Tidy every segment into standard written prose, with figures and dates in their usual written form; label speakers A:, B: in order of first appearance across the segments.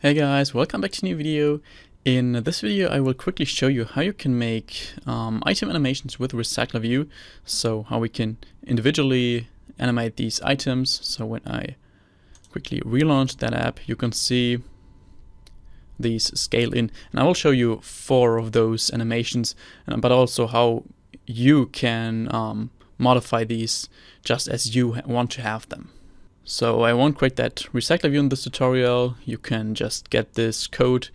A: Hey guys, welcome back to a new video. In this video I will quickly show you how you can make item animations with RecyclerView. So how we can individually animate these items. So when I quickly relaunch that app, you can see these scale in. And I will show you 4 of those animations, but also how you can modify these just as you want to have them. So I won't create that RecyclerView in this tutorial. You can just get this code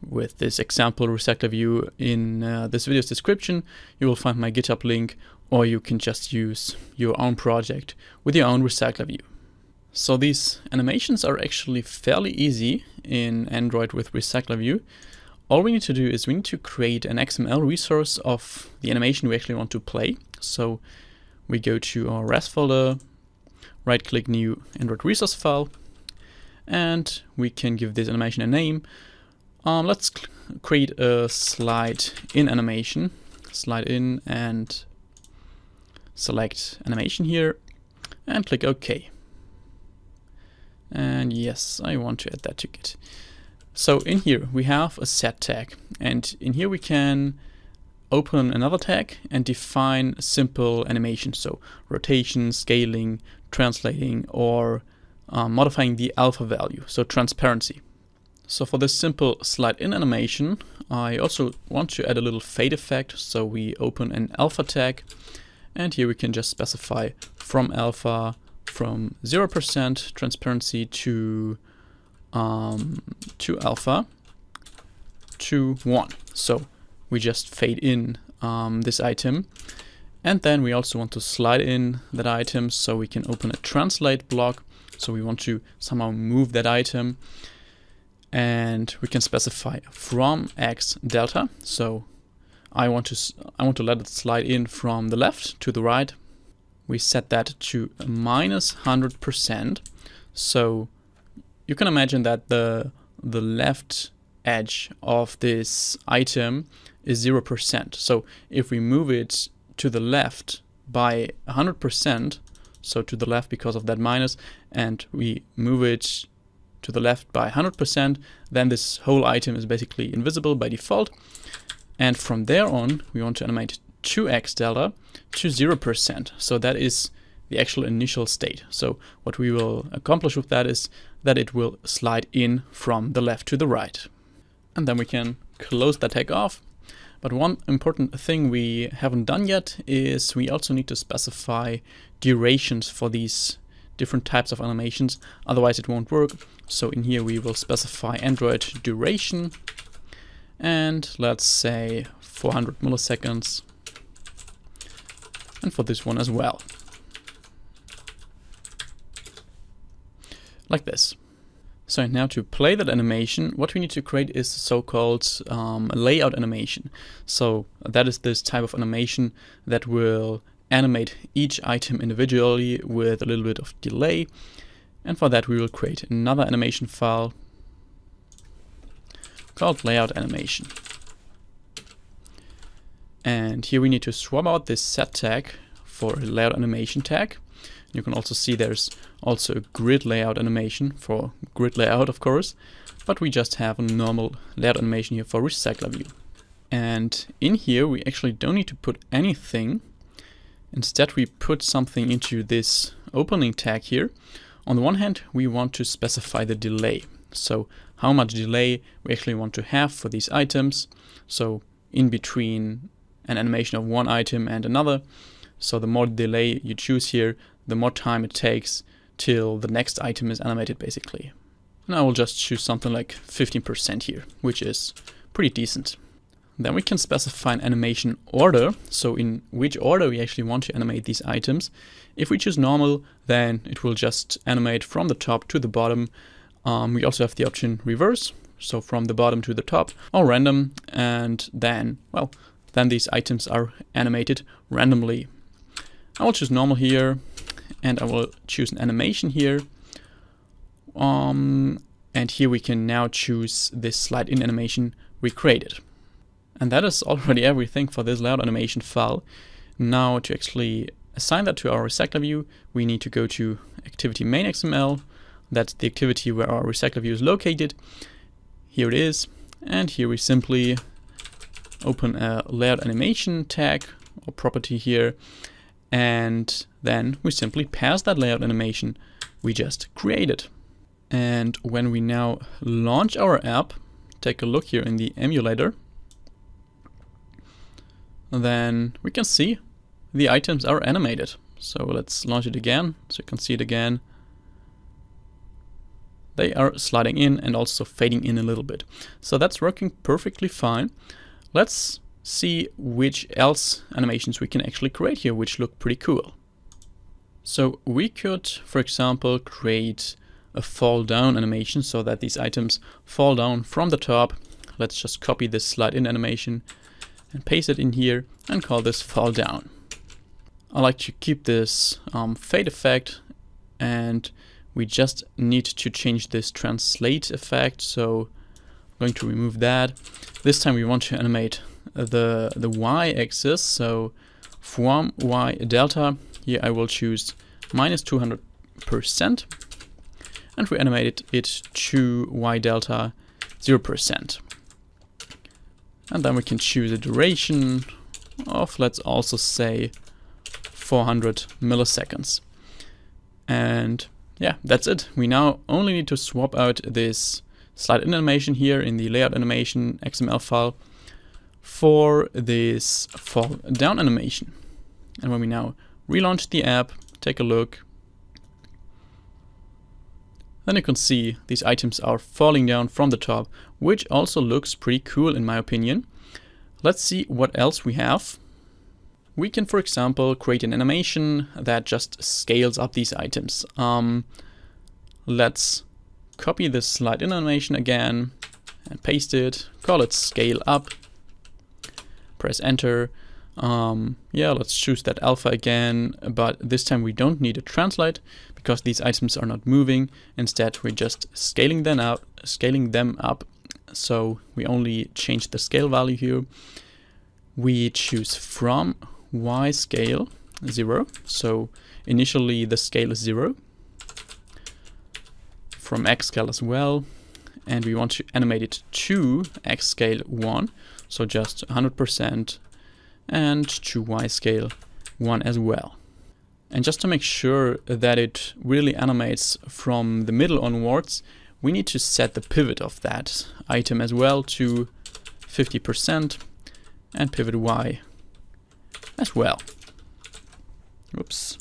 A: with this example RecyclerView in this video's description. You will find my GitHub link, or you can just use your own project with your own RecyclerView. So these animations are actually fairly easy in Android with RecyclerView. All we need to do is we need to create an XML resource of the animation we actually want to play. So we go to our res folder, right-click New Android Resource File, and we can give this animation a name. Let's create a slide in animation. Slide in and select animation here, and click OK. And yes, I want to add that to Git. So in here we have a set tag, and in here we can open another tag and define simple animations, so rotation, scaling, translating, or modifying the alpha value, so transparency. So for this simple slide in animation, I also want to add a little fade effect, so we open an alpha tag, and here we can just specify from alpha from 0% transparency to alpha to 1. So we just fade in this item, and then we also want to slide in that item, so we can open a translate block. So we want to somehow move that item, and we can specify from X delta. So I want to let it slide in from the left to the right. We set that to minus 100%. So you can imagine that the left edge of this item is 0%. So if we move it to the left by 100%, so to the left because of that minus, and we move it to the left by 100%, then this whole item is basically invisible by default. And from there on, we want to animate 2x delta to 0%. So that is the actual initial state. So what we will accomplish with that is that it will slide in from the left to the right. And then we can close that tag off. But one important thing we haven't done yet is we also need to specify durations for these different types of animations, otherwise it won't work. So in here we will specify Android duration, and let's say 400 milliseconds, and for this one as well, like this. So now to play that animation, what we need to create is so-called layout animation. So that is this type of animation that will animate each item individually with a little bit of delay. And for that we will create another animation file called layout animation. And here we need to swap out this set tag for a layout animation tag. You can also see there's also a grid layout animation for grid layout, of course, but we just have a normal layout animation here for RecyclerView. And in here we actually don't need to put anything. Instead we put something into this opening tag here. On the one hand, we want to specify the delay. So how much delay we actually want to have for these items. So in between an animation of one item and another. So the more delay you choose here, the more time it takes till the next item is animated basically. And I will just choose something like 15% here, which is pretty decent. Then we can specify an animation order, so in which order we actually want to animate these items. If we choose normal, then it will just animate from the top to the bottom. We also have the option reverse, so from the bottom to the top, or random, and then, well, then these items are animated randomly. I will choose normal here, and I will choose an animation here. And here we can now choose this slide in animation we created. And that is already everything for this layout animation file. Now to actually assign that to our RecyclerView, we need to go to activity main XML. That's the activity where our RecyclerView is located. here it is. And here we simply open a layout animation tag or property here. And then we simply pass that layout animation we just created. And when we now launch our app, take a look here in the emulator, then we can see the items are animated. So let's launch it again so you can see it again. They are sliding in and also fading in a little bit. So that's working perfectly fine. Let's see which else animations we can actually create here, which look pretty cool. So we could, for example, create a fall down animation so that these items fall down from the top. Let's just copy this slide in animation and paste it in here and call this fall down. I like to keep this fade effect, and we just need to change this translate effect. So I'm going to remove that. This time we want to animate the y-axis. So from y delta, here I will choose -200%, and we animated it to y delta 0%. And then we can choose a duration of, let's also say, 400 milliseconds. And yeah, that's it. We now only need to swap out this slide in animation here in the layout animation XML file for this fall down animation. And when we now relaunch the app, take a look, then you can see these items are falling down from the top, which also looks pretty cool in my opinion. Let's see what else we have. We can, for example, create an animation that just scales up these items. Let's copy this slide in animation again and paste it, call it scale up, press enter. Yeah, let's choose that alpha again, but this time we don't need a translate because these items are not moving. Instead, we're just scaling them up. So we only change the scale value here. We choose from Y scale 0. So initially the scale is 0. From X scale as well. And we want to animate it to X scale 1. So just 100%. And to Y scale 1 as well. And just to make sure that it really animates from the middle onwards, we need to set the pivot of that item as well to 50% and pivot Y as well. Oops.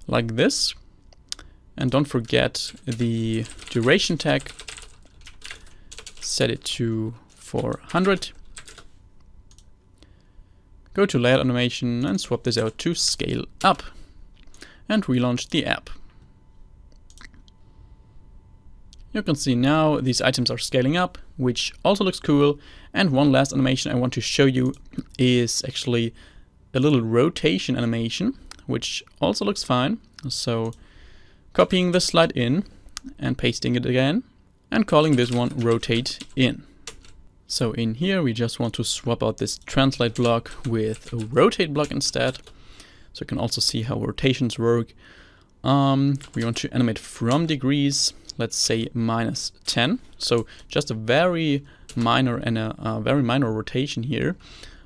A: Like this. And don't forget the duration tag. Set it to 400. Go to layout animation and swap this out to scale up. And relaunch the app. You can see now these items are scaling up, which also looks cool. And one last animation I want to show you is actually a little rotation animation, which also looks fine. So copying the slide in and pasting it again and calling this one rotate in. So in here we just want to swap out this translate block with a rotate block instead. So you can also see how rotations work. We want to animate from degrees, let's say -10. So just a very minor and a very minor rotation here.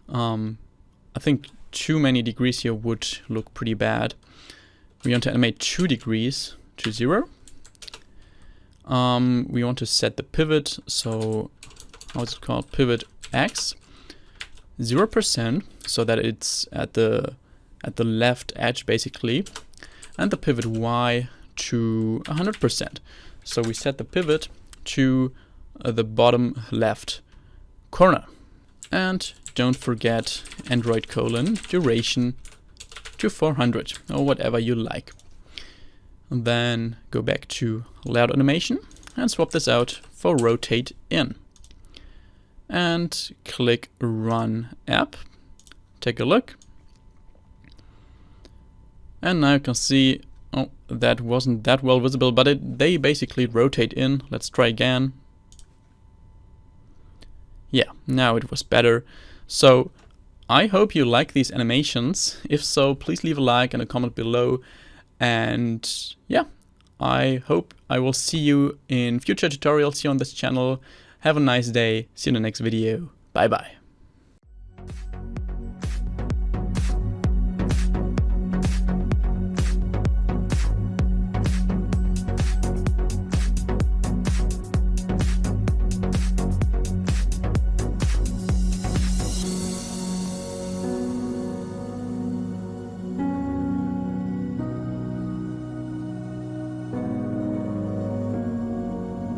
A: I think too many degrees here would look pretty bad. We want to animate 2 degrees to 0. We want to set the pivot, so how's it called? Pivot X 0%, so that it's at the left edge basically, and the pivot Y to 100%. So we set the pivot to the bottom left corner. And don't forget Android : duration to 400 or whatever you like. And then go back to layout animation and swap this out for rotate in. And click run app. Take a look. And now you can see, oh, that wasn't that well visible, but they basically rotate in. Let's try again. Yeah, now it was better. So I hope you like these animations. If so, please leave a like and a comment below. And yeah, I hope I will see you in future tutorials here on this channel. Have a nice day. See you in the next video. Bye bye.